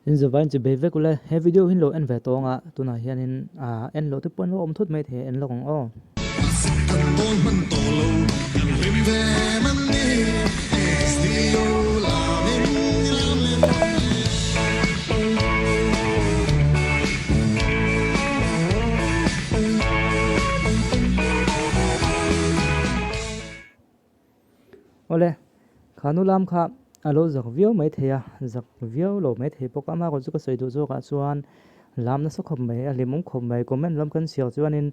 in zo vain chu be ve kule he video hin lo en ve tonga tuna hian in en lo te pon lo om thut mai the en lo ong o ole khanu lam kha alo zak view mai theya zak view lo mai the poka ma ko chu ka soi du zo ka chuan lam na so khom mai a limum khom mai comment lam kan sial chuan in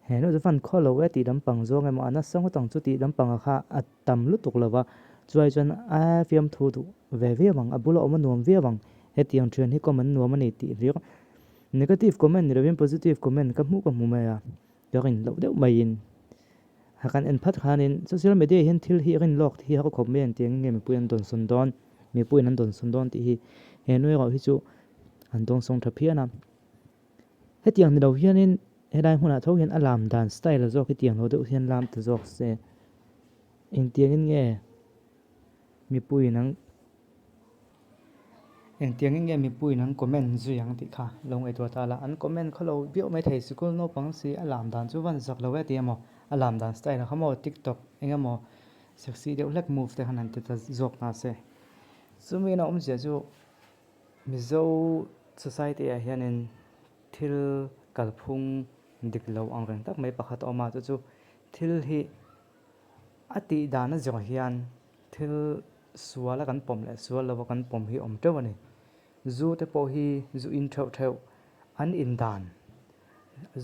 he no fan kho lo we ti dam pang zo ngai ma na sang tang chu ti dam pang kha atam lu tuk lawa chuai chuan a fiam thu du ve bang abulo om nuam ve bang he tiang thian hi comment nuam ani ti ri negative comment ni rawin positive comment ka mu mai a yakin lo deuh mai in hakan en phat khanin social media hin thil hi rin lok hi ha khom men tiang nge mi puan don sun don mi puin an don sun don ti hi he noi ro hi chu an dong song thaphiana he tiang ni lo hianin he dai huna tho hian alam dan style zo ki tiang lo de hian lam te zok se in tiang in nge mi puin ang en tiang in nge mi puin ang comment zu yang ti kha long ai to ta la an comment khalo bio mai thei school no pang si alam dan chu van zak lo we ti mo alam dan style khamo tiktok engamo sexy de lek move te hanan te ta zok na se sumi na je chu mizo society a hianin thil kalphung diklo ang reng tak mai pakhat oma chu thil hi ati dana zo hian thil suala kan pom le suala lo kan pom hi om tewani zu te po hi zu in theu an in dan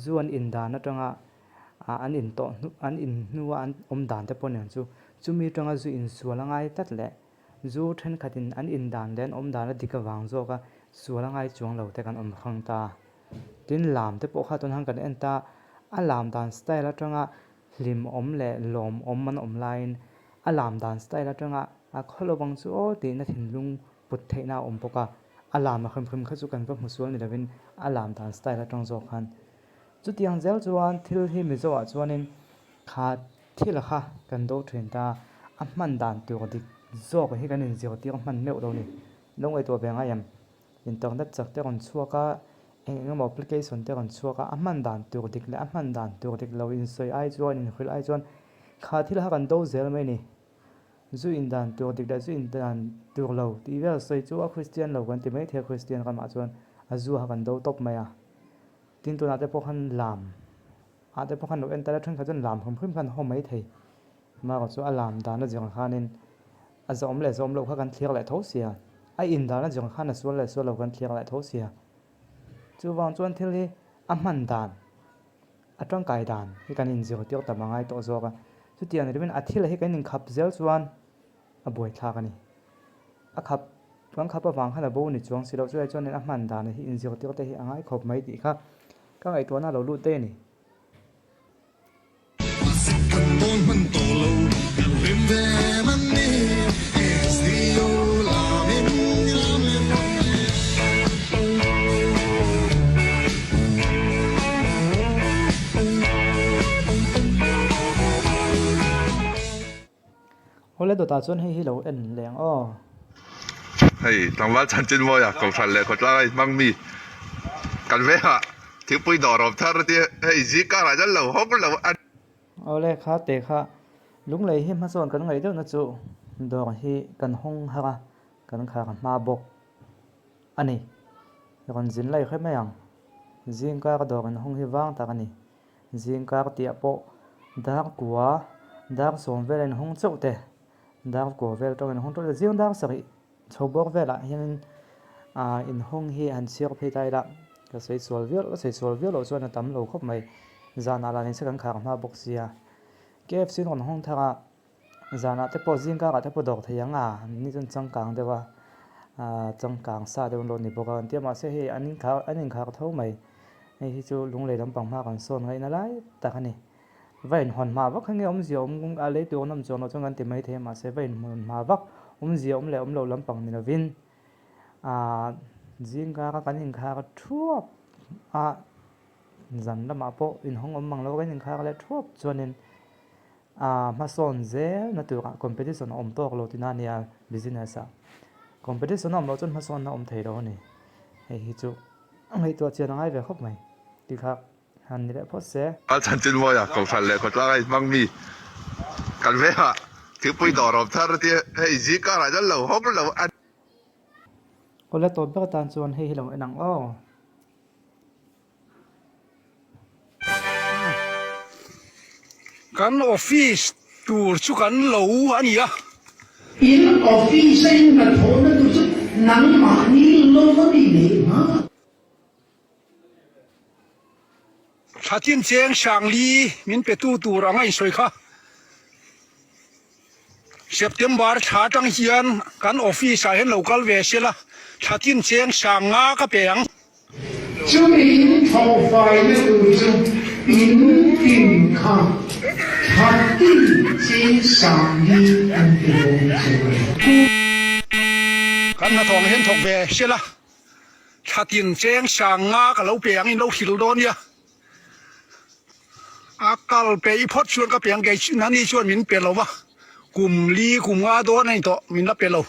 zu an in dan atanga an in to an in nuwa an om dan te pon chu chumi tanga zu in suala ngai tat le zu then khatin an in dan den om dan dika wang zo ka suala ngai chuang lo te kan om khang ta tin lam te po kha ton hang kan en ta alam dan style atanga lim om le lom om man om line alam dan style atanga a kholo bang chu o ti na thin lung put theina om poka alam a kham kha chu kan pa musual ni lavin alam dan style atang zo khan chu tiang zel chuan thil hi mi zo a chuanin kha thil kha kan do thrin ta a man dan tu dik zo ka hi kan in zio ti man meu do ni long ai to benga yam internet chak te kon chuaka engam application te kon chuaka a man dan tu dik le a man dan tu dik lo in soi ai chuan in khil ai chuan kha thil ha kan do zel mai ni zu in dan tu dik da zu in dan tu lo ti vel soi chu a christian lo kan ti mai the christian kan ma chuan a zu ha kan do top mai a tin tu na te po khan lam a te po khan lo en ta thang kha jan lam khum khan ho mai thei ma ko chu alam dan na jang khanin a zom le zom lo kha kan thliak le tho sia a in dan na jang khan na sual le sual lo kan thliak le tho sia chu wang chuan thil hi a man dan atang kai dan hi kan in zio tiok ta mangai to zo ka chu tian rin a thil hi kan in khap zel chuan a boi thla ka ni a khap kan khapa wang khana bo ni chuang silo chu ai chuan a man dan hi in zio tiok te hi angai khop mai ti kha ka ai to na lo lu te ni ole do ta chuan hi lo en leng o hey tangwal chanchin mo ya kong thal le ko tla mang mi kan ve ha thi pui dor of thar ti hey ji ka ra jan lo hok lo an ole kha te kha lung lei hi ma zon kan ngai do na chu do hi kan hong ha kan kha kan ma bok ani kon zin lai khe mayang zing ka do kan hong hi wang ta kani zing ka ti apo dak kwa dak som velen hong chau te dak ko vel to kan hong to zing dak sari chobok vela hian in hong hi an siok phei tai la ka sei sol vel lo chuan tam lo khop mai zana la ni se kan kha ma bok sia kfc non hong tha zana te po zing ka te po dok theyanga ni chun chang kang dewa chang kang sa de lo ni boka an tiama se he anin kha tho mai hi chu lung le lam pang ma kan son ngai na lai ta khani vain hon ma vak khange om ziom a le tu nam chon chong an ti mai the ma se vain mon ma vak ziom le lo lam pang ni lovin jing ka kanin kha thuop zan lama po in hong om mang lo kanin kha le thuop chuanin ma son ze na tu competition om tok lo tinania business a competition om lo chon ma son na om thei ro ni hi chu ngai to chen ngai ve khop mai ti kha han ni le pho se à chân chân mua à cầu thật lệ có ra mang mi cần về à thiếu bụi đỏ rồi thà thì hay gì cả là rất lâu hốc lâu ăn ko la to ba tan chuan hei hilong enang o kan office tur chu kan lo ania in office in na thona tu chu nang ma ni lo ma ni le ma thatin cheng sang li min pe tu tur angai soi kha September tha tang hian kan office a hen local ve sela thatin cheng sang nga ka peng chu in thau fai na tu chu in tin kha hat ti chi sang ni an ti lo chu kan na thong hen thok ve sela thatin cheng sang nga ka lo peng in lo hil don ya akal pe i phot chuan ka peng ge nani chuan min pe lo wa kum li kum nga do nei to min la pe lo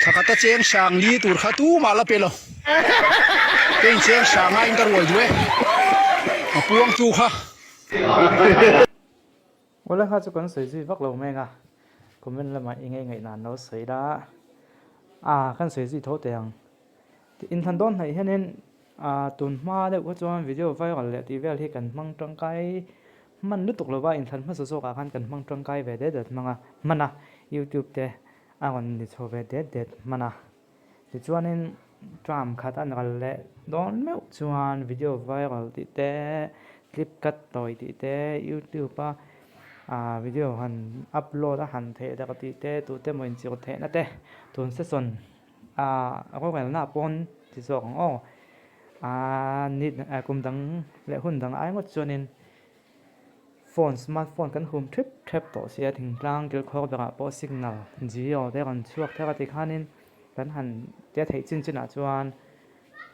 thakata cheng sang li tur kha tu ma la pe lo ten cheng sang nga in ka roi duwe a puang chu kha wala kha chu kan sei ji vak lo me nga comment la ma inge ngai na no sei da kan sei ji tho teng in than don hai hanin tun ma de ko chuan video viral le ti vel hi kan mang tang kai man lu tuk lo ba in than ma so ka kan mang tang kai ve de det manga mana youtube te gon ni cho ve de mana ti chuan in tram khat an gal le don me chuan video viral ti te clip cut toi ti te youtube pa video han upload a han the da ti te tu te mo in chi ko the na te tun se son ko wel na pon ti so ng o nit kum dang le hun dang ai ngot chuanin phone smartphone kan hum trip to sia thing tlang kil khok da po signal jio te kan chuak the ka ti khanin kan han te thei chin chin a chuan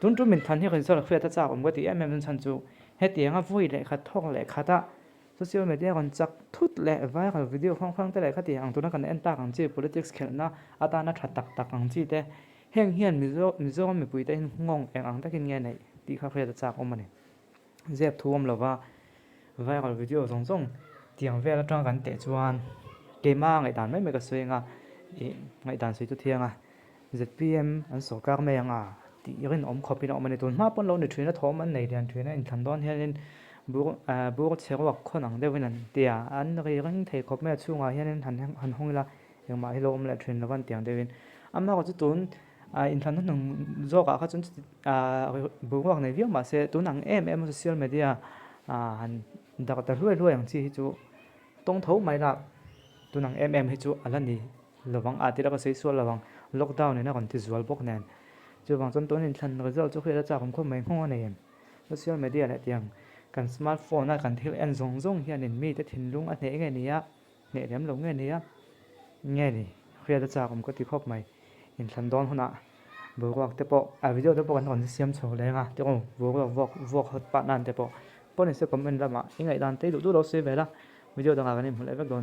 tun tu min than hi kan so la khwe ta cha om ko ti em chan chu he ti anga vui le kha thok le kha ta social media kon chak thut le viral video khong te le kha ti ang tu na kan en ta kang chi politics khelna ata na tha tak ang chi te heng hian mizo mi pui te ngong eng ang takin nge nei ti kha khwe ta chak om ani zep thuam lova viral video zong tiang vela tang kan te chuan ke ma ngai dan mai me ka suenga ngai dan sui tu thianga zpm an so kar me anga ti rin om khopin om ani tun ma pon lo ni thina thom an nei dian thina in than don hianin bu chewak khon ang dewin an tia an ri ring thei khop me chunga hianin han hongla engma hi lo om la thin lawan tiang dewin amma ko chu tun in than nung zo ka kha chun bu wak nei viam ma se tun ang em social media han dak ta ruai ang chi hi chu tong tho mai la tunang hi chu alani lawang ati la ka sei so lawang lockdown ne na kon ti zual bok nen chu wang chon ton in than result chu khela cha kom mai ngo nei social media la tiang kan smartphone na kan thil en zong hian in mi te thin lung a ne nge nia ne rem lo nge nia nge ni khela cha kom ko ti khop mai in than don huna buwak te po video te po kan kon siam chho le nga te ko buwak hot pa nan te po pon se comment lama ingai dan te du lo se vela video danga kan hmu le vek don